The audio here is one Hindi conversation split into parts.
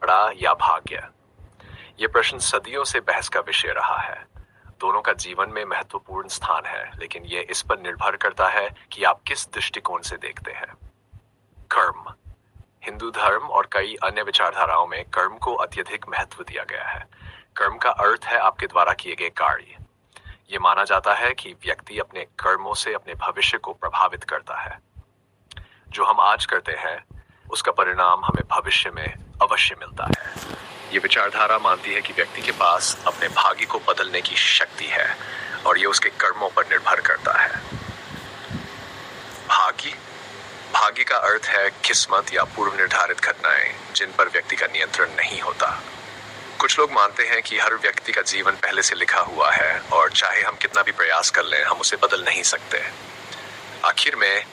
बड़ा या भाग्य? ये प्रश्न सदियों से बहस का विषय रहा है। दोनों का जीवन में महत्वपूर्ण स्थान है, लेकिन ये इस पर निर्भर करता है कि आप किस दृष्टिकोण से देखते हैं। कर्म। हिंदू धर्म और कई अन्य विचारधाराओं में कर्म को अत्यधिक महत्व दिया गया है। कर्म का अर्थ है आपके द्वारा किए गए कार्य। ये माना जाता है कि व्यक्ति अपने कर्मों से अपने भविष्य को प्रभावित करता है। जो हम आज करते हैं उसका परिणाम हमें भविष्य में अवश्य मिलता है। ये विचारधारा मानती है कि व्यक्ति के पास अपने भाग्य को बदलने की शक्ति है और ये उसके कर्मों पर निर्भर करता है। भाग्य का अर्थ है किस्मत या पूर्व निर्धारित घटनाएं जिन पर व्यक्ति का नियंत्रण नहीं होता। कुछ लोग मानते हैं कि हर व्यक्ति का जीवन पहले से लिखा हुआ है और चाहे हम कितना भी प्रयास कर लें हम उसे बदल नहीं सकते। आखिर में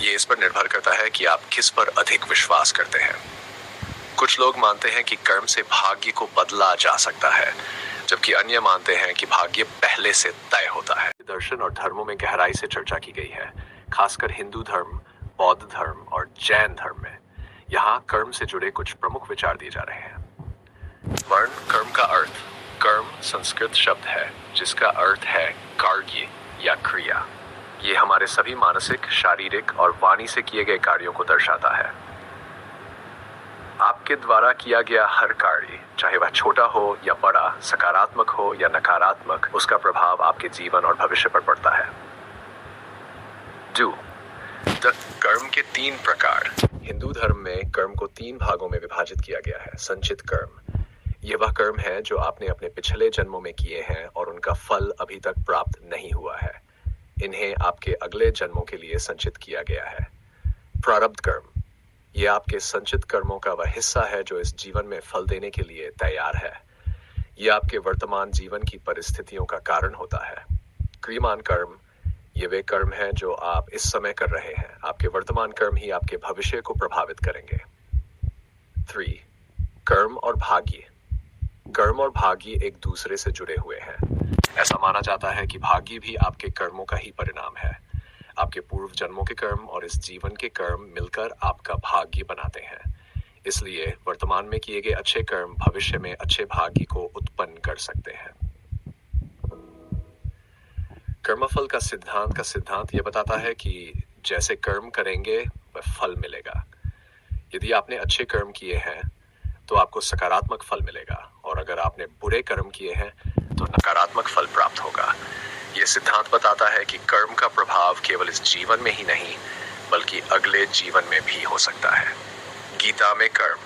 ये इस पर निर्भर करता है कि आप किस पर अधिक विश्वास करते हैं। कुछ लोग मानते हैं कि कर्म से भाग्य को बदला जा सकता है, जबकि अन्य मानते हैं कि भाग्य पहले से तय होता है। दर्शन और धर्मों में गहराई से चर्चा की गई है, खासकर हिंदू धर्म, बौद्ध धर्म और जैन धर्म में। यहाँ कर्म से जुड़े कुछ प्रमुख विचार दिए जा रहे हैं। वर्ण कर्म का अर्थ। कर्म संस्कृत शब्द है जिसका अर्थ है कार्य या क्रिया। ये हमारे सभी मानसिक, शारीरिक और वाणी से किए गए कार्यों को दर्शाता है। आपके द्वारा किया गया हर कार्य, चाहे वह छोटा हो या बड़ा, सकारात्मक हो या नकारात्मक, उसका प्रभाव आपके जीवन और भविष्य पर पड़ता है। कर्म के 3 प्रकार। हिंदू धर्म में कर्म को 3 भागों में विभाजित किया गया है। संचित कर्म। ये वह कर्म है जो आपने अपने पिछले जन्मों में किए हैं और उनका फल अभी तक प्राप्त नहीं हुआ है। इन्हें आपके अगले जन्मों के लिए संचित किया गया है। प्रारब्ध कर्म। ये आपके संचित कर्मों का वह हिस्सा है जो इस जीवन में फल देने के लिए तैयार है। ये आपके वर्तमान जीवन की परिस्थितियों का कारण होता है। क्रियमान कर्म। ये वे कर्म हैं जो आप इस समय कर रहे हैं। आपके वर्तमान कर्म ही आपके भविष्य को प्रभावित करेंगे। 3. कर्म और भाग्य। कर्म और भाग्य एक दूसरे से जुड़े हुए हैं। ऐसा माना जाता है कि भाग्य भी आपके कर्मों का ही परिणाम है। आपके पूर्व जन्मों के कर्म और इस जीवन के कर्म मिलकर आपका भाग्य बनाते हैं। इसलिए वर्तमान में किए गए अच्छे कर्म भविष्य में अच्छे भाग्य को उत्पन्न कर सकते हैं। कर्मफल का सिद्धांत यह बताता है कि जैसे कर्म करेंगे वह फल मिलेगा। यदि आपने अच्छे कर्म किए हैं तो आपको सकारात्मक फल मिलेगा, और अगर आपने बुरे कर्म किए हैं तो नकारात्मक फल प्राप्त होगा। यह सिद्धांत बताता है कि कर्म का प्रभाव केवल इस जीवन में ही नहीं बल्कि अगले जीवन में भी हो सकता है। गीता में कर्म।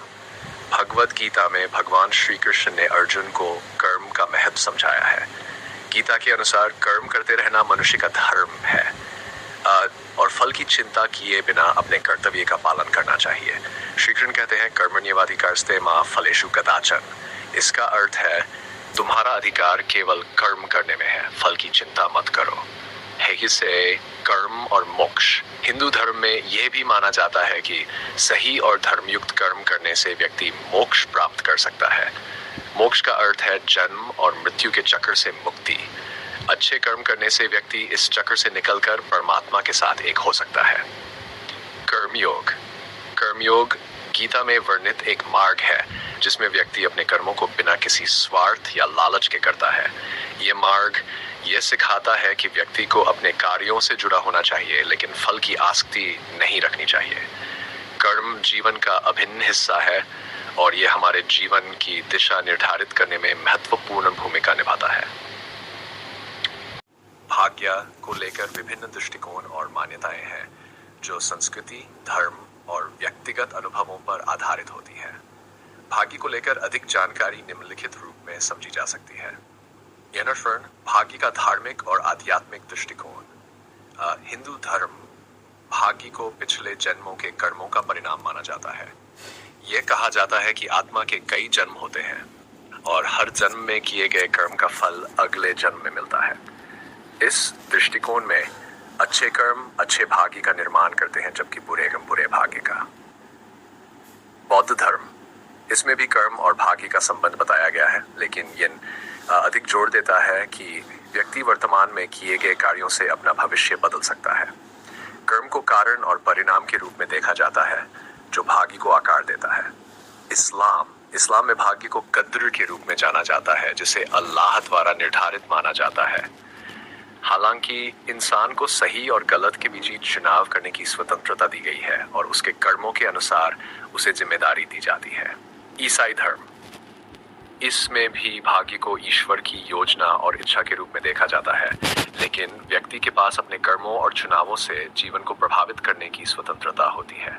भगवद गीता में भगवान श्री कृष्ण ने अर्जुन को कर्म का महत्व समझाया है। गीता के अनुसार कर्म करते रहना मनुष्य का धर्म है और फल की चिंता किए बिना अपने कर्तव्य का पालन करना चाहिए। श्री कृष्ण कहते हैं कर्मण्येवाधिकारस्ते मा फलेषु कदाचन। इसका अर्थ है तुम्हारा अधिकार केवल कर्म करने में है, फल की चिंता मत करो। है से कर्म और मोक्ष। हिंदू धर्म में यह भी माना जाता है कि सही और धर्मयुक्त कर्म करने से व्यक्ति मोक्ष प्राप्त कर सकता है। मोक्ष का अर्थ है जन्म और मृत्यु के चक्र से मुक्ति। अच्छे कर्म करने से व्यक्ति इस चक्र से निकलकर परमात्मा के साथ एक हो सकता है। कर्मयोग। कर्मयोग गीता में वर्णित एक मार्ग है जिसमें व्यक्ति अपने कर्मों को बिना किसी स्वार्थ या लालच के करता है। ये मार्ग यह सिखाता है कि व्यक्ति को अपने कार्यों से जुड़ा होना चाहिए, लेकिन फल की आसक्ति नहीं रखनी चाहिए। कर्म जीवन का अभिन्न हिस्सा है और यह हमारे जीवन की दिशा निर्धारित करने में महत्वपूर्ण भूमिका निभाता है। भाग्य को लेकर विभिन्न दृष्टिकोण और मान्यताएं हैं जो संस्कृति, धर्म और व्यक्तिगत अनुभवों पर आधारित होती है। भाग्य को लेकर अधिक जानकारी निम्नलिखित रूप में समझी जा सकती है। भाग्य का धार्मिक और आध्यात्मिक दृष्टिकोण। हिंदू धर्म भाग्य को पिछले जन्मों के कर्मों का परिणाम माना जाता है। यह कहा जाता है कि आत्मा के कई जन्म होते हैं और हर जन्म में किए गए कर्म का फल अगले जन्म में मिलता है। इस दृष्टिकोण में अच्छे कर्म अच्छे भाग्य का निर्माण करते हैं, जबकि बुरे कर्म बुरे भाग्य का। बौद्ध धर्म, इसमें भी कर्म और भाग्य का संबंध बताया गया है, लेकिन यह अधिक जोर देता है कि व्यक्ति वर्तमान में किए गए कार्यों से अपना भविष्य बदल सकता है। कर्म को कारण और परिणाम के रूप में देखा जाता है जो भाग्य को आकार देता है। इस्लाम इस्लाम में भाग्य को कद्र के रूप में जाना जाता है, जिसे अल्लाह द्वारा निर्धारित माना जाता है। हालांकि इंसान को सही और गलत के बीच चुनाव करने की स्वतंत्रता दी गई है और उसके कर्मों के अनुसार उसे जिम्मेदारी दी जाती है। ईसाई धर्म, इसमें भी भाग्य को ईश्वर की योजना और इच्छा के रूप में देखा जाता है, लेकिन व्यक्ति के पास अपने कर्मों और चुनावों से जीवन को प्रभावित करने की स्वतंत्रता होती है।